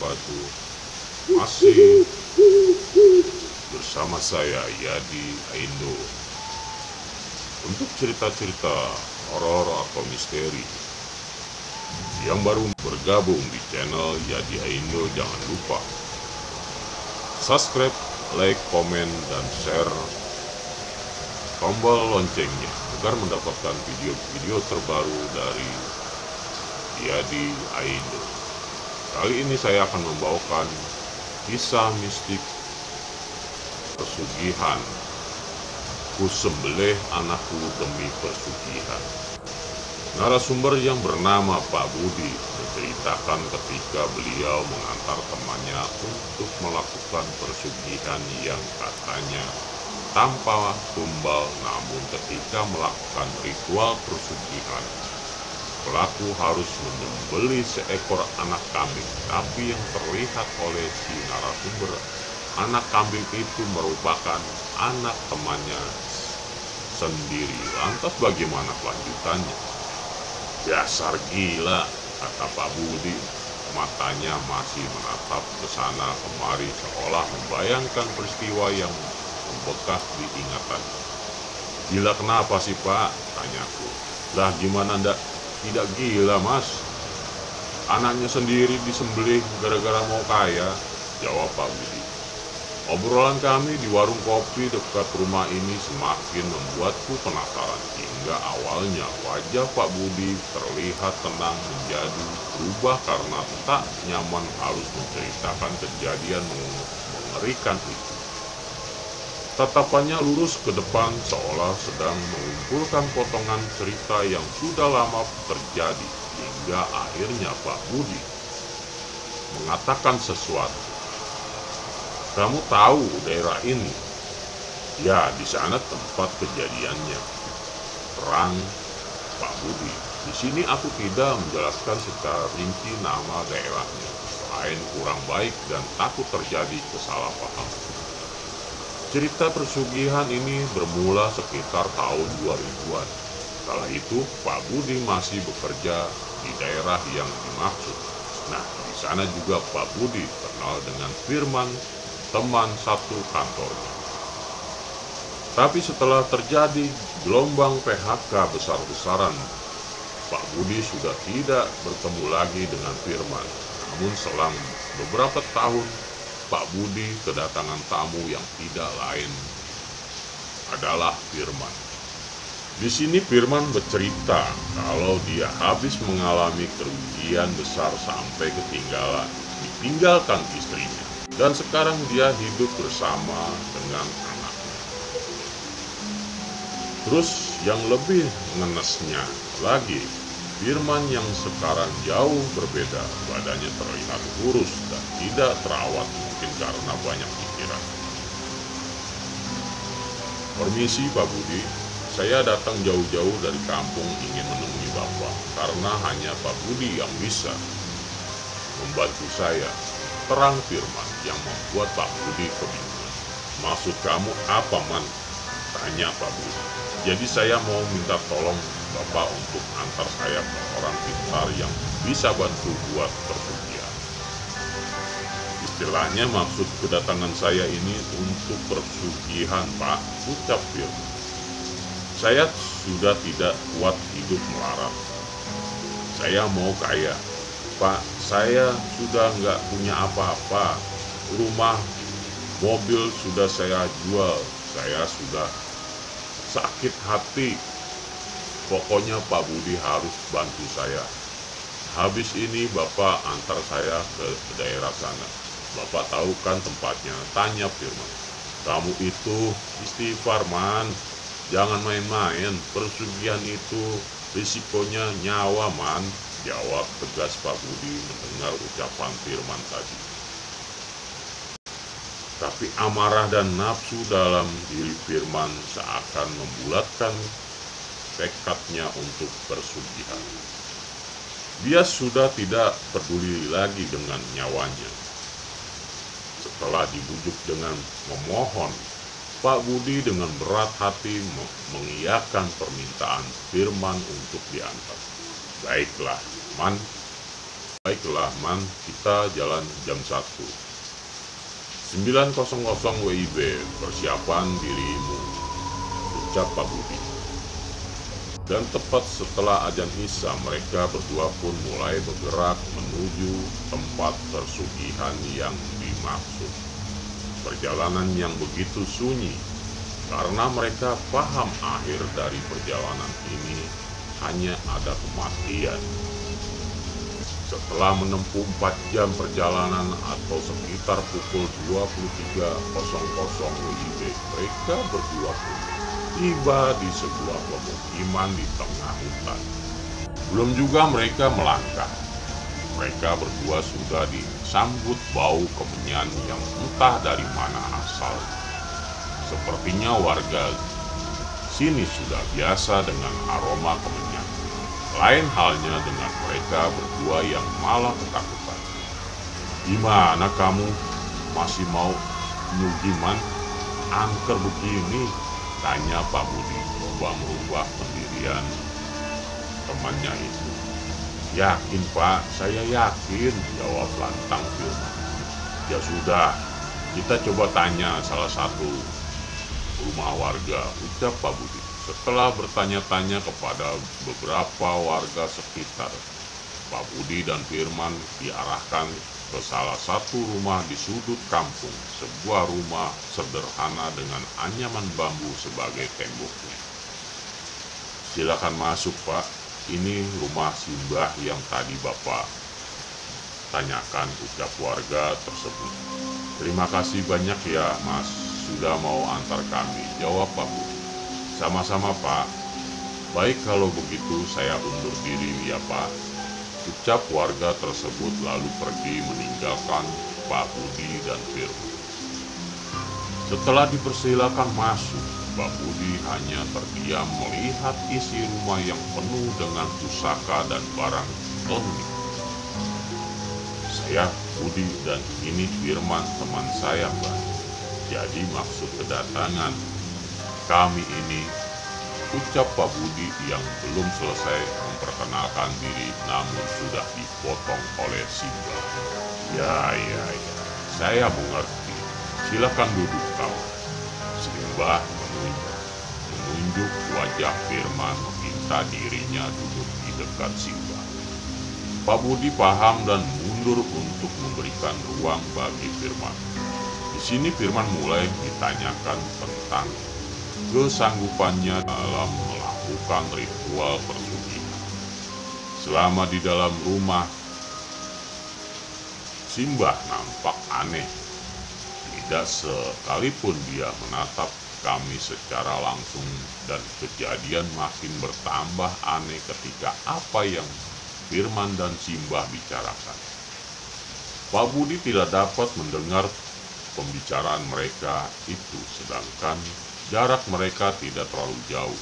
wabarakatuh. Masih bersama saya Yadi Aindo untuk cerita-cerita horor atau misteri. Yang baru bergabung di channel Yadi Aindo, jangan lupa subscribe, like, komen, dan share tombol loncengnya agar mendapatkan video-video terbaru dari Yadi Aindo. Kali ini saya akan membawakan kisah mistik pesugihan. Ku sembelih anakku demi pesugihan. Narasumber yang bernama Pak Budi menceritakan ketika beliau mengantar temannya untuk melakukan pesugihan yang katanya tanpa tumbal, namun ketika melakukan ritual pesugihan, pelaku harus menyembelih seekor anak kambing. Tapi yang terlihat oleh si narasumber, anak kambing itu merupakan anak temannya sendiri. Lantas bagaimana kelanjutannya? Dasar gila, kata Pak Budi. Matanya masih menatap ke sana kemari seolah membayangkan peristiwa yang membekas di ingatan. Gila kenapa sih, Pak? Tanyaku. Lah gimana tidak gila, Mas? Anaknya sendiri disembelih gara-gara mau kaya, jawab Pak Budi. Obrolan kami di warung kopi dekat rumah ini semakin membuatku penasaran, hingga awalnya wajah Pak Budi terlihat tenang menjadi berubah karena tak nyaman harus menceritakan kejadian mengerikan itu. Tatapannya lurus ke depan seolah sedang mengumpulkan potongan cerita yang sudah lama terjadi, hingga akhirnya Pak Budi mengatakan sesuatu. Kamu tahu daerah ini? Ya, di sana tempat kejadiannya, terang Pak Budi. Di sini aku tidak menjelaskan secara rinci nama daerahnya, selain kurang baik dan takut terjadi kesalahpahaman. Cerita pesugihan ini bermula sekitar tahun 2000-an. Kala itu Pak Budi masih bekerja di daerah yang dimaksud. Nah, di sana juga Pak Budi kenal dengan Firman, teman satu kantornya. Tapi setelah terjadi gelombang PHK besar-besaran, Pak Budi sudah tidak bertemu lagi dengan Firman. Namun selang beberapa tahun, Pak Budi kedatangan tamu yang tidak lain adalah Firman. Di sini Firman bercerita kalau dia habis mengalami kerugian besar sampai ditinggalkan istrinya. Dan sekarang dia hidup bersama dengan anaknya. Terus yang lebih ngenesnya lagi, Firman yang sekarang jauh berbeda, badannya terlihat kurus dan tidak terawat, mungkin karena banyak pikiran. Permisi Pak Budi, saya datang jauh-jauh dari kampung ingin menemui Bapak, karena hanya Pak Budi yang bisa membantu saya, terang Firman yang membuat Pak Budi kebingungan. Maksud kamu apa, Man? Tanya Pak Budi. Jadi saya mau minta tolong Bapak untuk antar saya ke orang pintar yang bisa bantu buat pesugihan. Istilahnya maksud kedatangan saya ini untuk pesugihan, Pak, ucap Firman. Saya sudah tidak kuat hidup melarat. Saya mau kaya. Pak, saya sudah nggak punya apa-apa. Rumah, mobil sudah saya jual. Saya sudah sakit hati. Pokoknya Pak Budi harus bantu saya. Habis ini Bapak antar saya ke daerah sana. Bapak tahu kan tempatnya? Tanya Firman. Kamu itu istighfar, Man. Jangan main-main. Pesugihan itu risikonya nyawa, Man, jawab tegas Pak Budi mendengar ucapan Firman tadi. Tapi amarah dan nafsu dalam diri Firman seakan membulatkan tekadnya untuk pesugihan. Dia sudah tidak peduli lagi dengan nyawanya. Setelah dibujuk dengan memohon, Pak Budi dengan berat hati mengiyakan permintaan Firman untuk diantar. Baiklah, Man, Baiklah, Man, kita jalan jam 1. 9.00 WIB, persiapan dirimu, ucap Pak Budi. Dan tepat setelah azan Isya, mereka berdua pun mulai bergerak menuju tempat persugihan yang dimaksud. Perjalanan yang begitu sunyi, karena mereka paham akhir dari perjalanan ini hanya ada kematian. Setelah menempuh 4 jam perjalanan atau sekitar pukul 23.00 WIB, mereka berdua pun tiba di sebuah pemukiman di tengah hutan. Belum juga mereka melangkah, mereka berdua sudah disambut bau kemenyan yang entah dari mana asal. Sepertinya warga sini sudah biasa dengan aroma kemenyan. Lain halnya dengan mereka berdua yang malah ketakutan. "Gimana kamu? Masih mau nyugiman? Angker begini?" tanya Pak Budi, coba merubah pendirian temannya itu. "Yakin, Pak, saya yakin," jawab lantang Firman. "Ya sudah, kita coba tanya salah satu rumah warga," ucap Pak Budi. Setelah bertanya-tanya kepada beberapa warga sekitar, Pak Budi dan Firman diarahkan ke salah satu rumah di sudut kampung, sebuah rumah sederhana dengan anyaman bambu sebagai temboknya. "Silakan masuk, Pak. Ini rumah Simbah yang tadi Bapak tanyakan," ucap warga tersebut. "Terima kasih banyak ya, Mas, sudah mau antar kami," jawab Pak Budi. "Sama-sama, Pak. Baik, kalau begitu saya undur diri ya, Pak," ucap warga tersebut lalu pergi meninggalkan Pak Budi dan Firman. Setelah dipersilakan masuk, Pak Budi hanya terdiam melihat isi rumah yang penuh dengan pusaka dan barang elektronik. "Saya Budi dan ini Firman, teman saya, Mbak. Jadi maksud kedatangan kami ini," ucap Pak Budi yang belum selesai memperkenalkan diri namun sudah dipotong oleh Simbah. Ya, saya mengerti. Silakan duduk kau." Simbah menunjuk wajah Firman meminta dirinya duduk di dekat Simbah. Pak Budi paham dan mundur untuk memberikan ruang bagi Firman. Di sini Firman mulai ditanyakan tentang kesanggupannya dalam melakukan ritual persugihan. Selama di dalam rumah, Simbah nampak aneh. Tidak sekalipun dia menatap kami secara langsung, dan kejadian makin bertambah aneh ketika apa yang Firman dan Simbah bicarakan. Pak Budi tidak dapat mendengar pembicaraan mereka itu, sedangkan jarak mereka tidak terlalu jauh.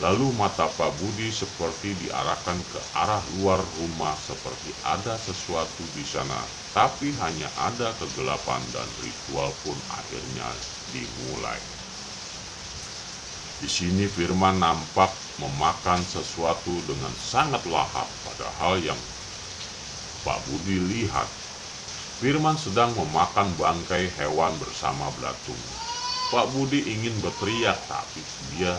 Lalu mata Pak Budi seperti diarahkan ke arah luar rumah, seperti ada sesuatu di sana, tapi hanya ada kegelapan dan ritual pun akhirnya dimulai. Di sini Firman nampak memakan sesuatu dengan sangat lahap, padahal yang Pak Budi lihat, Firman sedang memakan bangkai hewan bersama belatungnya. Pak Budi ingin berteriak, tapi dia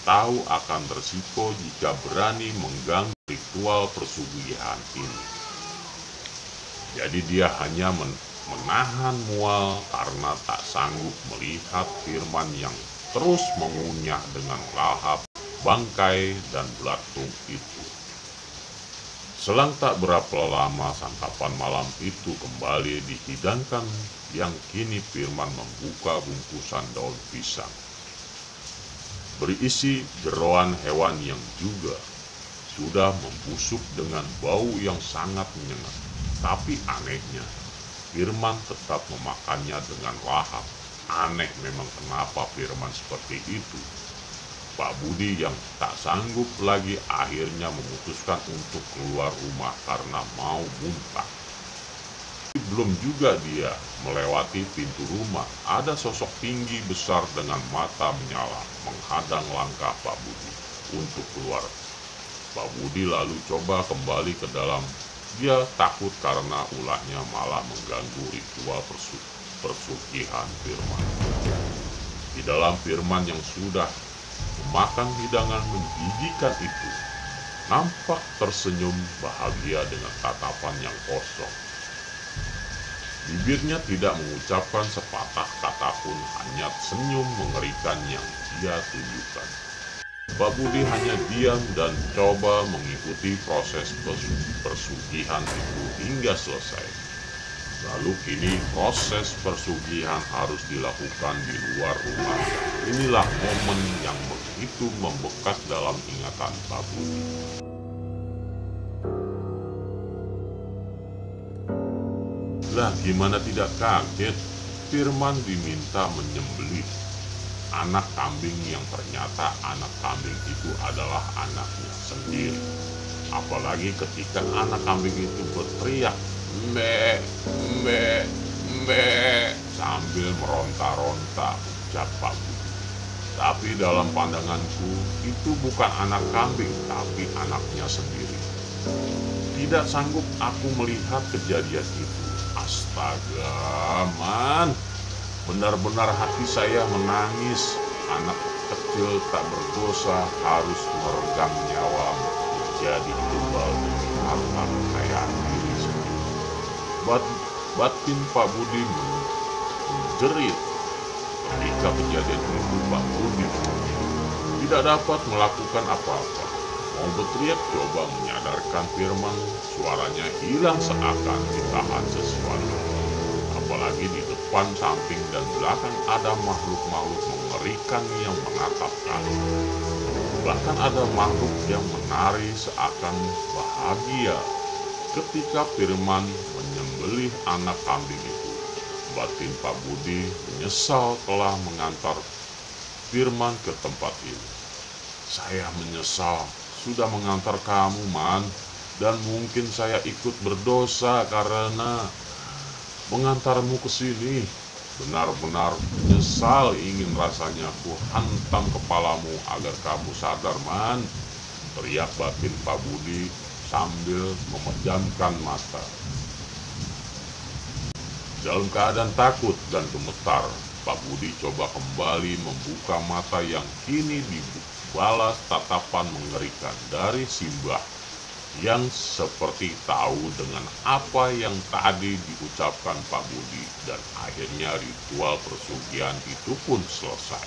tahu akan resiko jika berani mengganggu ritual persugihan ini. Jadi dia hanya menahan mual karena tak sanggup melihat Firman yang terus mengunyah dengan lahap bangkai dan belatung itu. Selang tak berapa lama santapan malam itu kembali dihidangkan, yang kini Firman membuka bungkusan daun pisang berisi jeroan hewan yang juga sudah membusuk dengan bau yang sangat menyengat. Tapi anehnya, Firman tetap memakannya dengan lahap. Aneh memang kenapa Firman seperti itu. Pak Budi yang tak sanggup lagi akhirnya memutuskan untuk keluar rumah karena mau muntah. Belum juga dia melewati pintu rumah, ada sosok tinggi besar dengan mata menyala menghadang langkah Pak Budi untuk keluar. Pak Budi lalu coba kembali ke dalam Dia takut karena ulahnya malah mengganggu ritual persugihan Firman. Di dalam Firman yang sudah memakan hidangan menjijikan itu, nampak tersenyum bahagia dengan tatapan yang kosong. Bibirnya tidak mengucapkan sepatah kata pun, hanya senyum mengerikan yang dia tunjukkan. Pak Budi hanya diam dan coba mengikuti proses persugihan itu hingga selesai. Lalu kini proses persugihan harus dilakukan di luar rumah. Inilah momen yang begitu membekas dalam ingatan Pak Budi. Lah gimana tidak kaget, Firman diminta menyembelih anak kambing yang ternyata anak kambing itu adalah anaknya sendiri. Apalagi ketika anak kambing itu berteriak, "Mbe, mbe, mbe," sambil meronta-ronta, ucap Pak Budi. Tapi dalam pandanganku, itu bukan anak kambing, tapi anaknya sendiri. Tidak sanggup aku melihat kejadian itu. Astaga, man. Benar-benar hati saya menangis. Anak kecil tak berdosa harus meregang nyawa menjadi tumbal demi harta kekayaan diri sendiri. Batin Pak Budi menjerit ketika kejadian itu. Pak Budi tidak dapat melakukan apa-apa. Mau berteriak coba menyadarkan Firman, suaranya hilang seakan ditahan sesuatu. Apalagi di depan, samping, dan belakang ada makhluk-makhluk mengerikan yang menatap kami. Bahkan ada makhluk yang menari seakan bahagia ketika Firman menyembelih anak kambing itu. Batin Pak Budi menyesal telah mengantar Firman ke tempat ini. Saya menyesal sudah mengantar kamu, man, dan mungkin saya ikut berdosa karena mengantarmu ke sini. Benar-benar menyesal, ingin rasanya ku hantam kepalamu agar kamu sadar, man, teriak batin Pak Budi sambil memejamkan mata. Dalam keadaan takut dan gemetar, Pak Budi coba kembali membuka mata yang kini dibalas tatapan mengerikan dari Simbah yang seperti tahu dengan apa yang tadi diucapkan Pak Budi, dan akhirnya ritual persugihan itu pun selesai.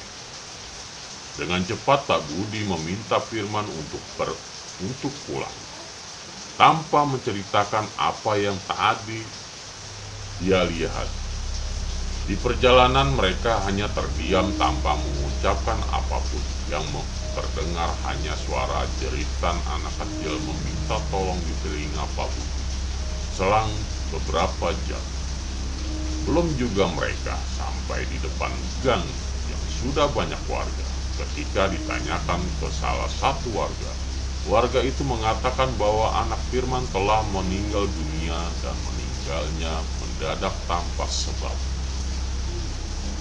Dengan cepat Pak Budi meminta Firman untuk pulang tanpa menceritakan apa yang tadi dia lihat. Di perjalanan mereka hanya terdiam tanpa mengucapkan apapun. Yang terdengar hanya suara jeritan anak kecil meminta tolong di telinga Pak Budi. Selang beberapa jam, belum juga mereka sampai di depan gang yang sudah banyak warga. Ketika ditanyakan ke salah satu warga, warga itu mengatakan bahwa anak Firman telah meninggal dunia dan meninggalnya mendadak tanpa sebab.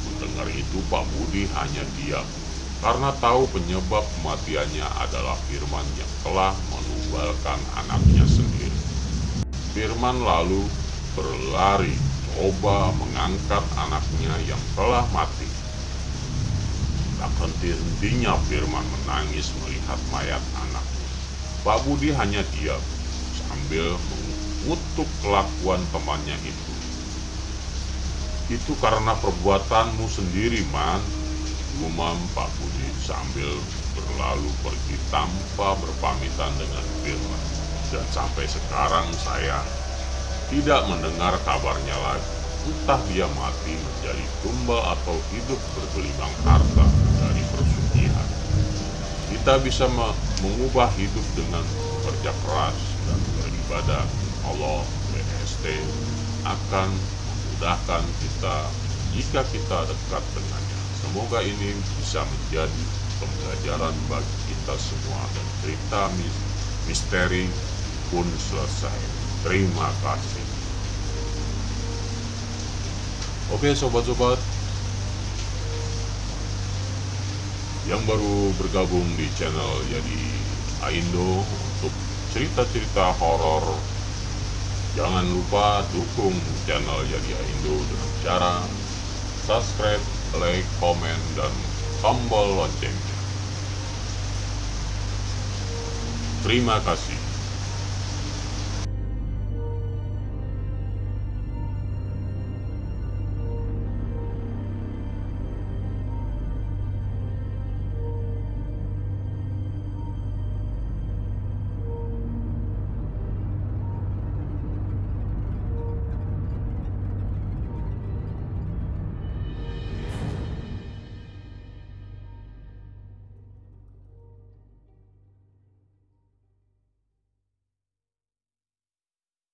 Mendengar itu Pak Budi hanya diam, karena tahu penyebab kematiannya adalah Firman yang telah menumbalkan anaknya sendiri. Firman lalu berlari, coba mengangkat anaknya yang telah mati. Tak henti-hentinya Firman menangis melihat mayat anaknya. Pak Budi hanya diam, sambil mengutuk kelakuan temannya itu. Itu karena perbuatanmu sendiri, man, gumam Pak Budi sambil berlalu pergi tanpa berpamitan dengan Firman. Dan sampai sekarang saya tidak mendengar kabarnya lagi. Entah dia mati menjadi tumbal atau hidup bergelimang harta dari persugihan. Kita bisa mengubah hidup dengan bekerja keras dan beribadah. Allah BST akan memudahkan kita jika kita dekat dengannya. Semoga ini bisa menjadi pembelajaran bagi kita semua, dan cerita misteri pun selesai. Terima kasih. Oke sobat-sobat yang baru bergabung di channel Jadi Aindo untuk cerita-cerita horor Jangan lupa dukung channel Yadia Indo dengan cara subscribe, like, komen, dan tombol loncengnya. Terima kasih.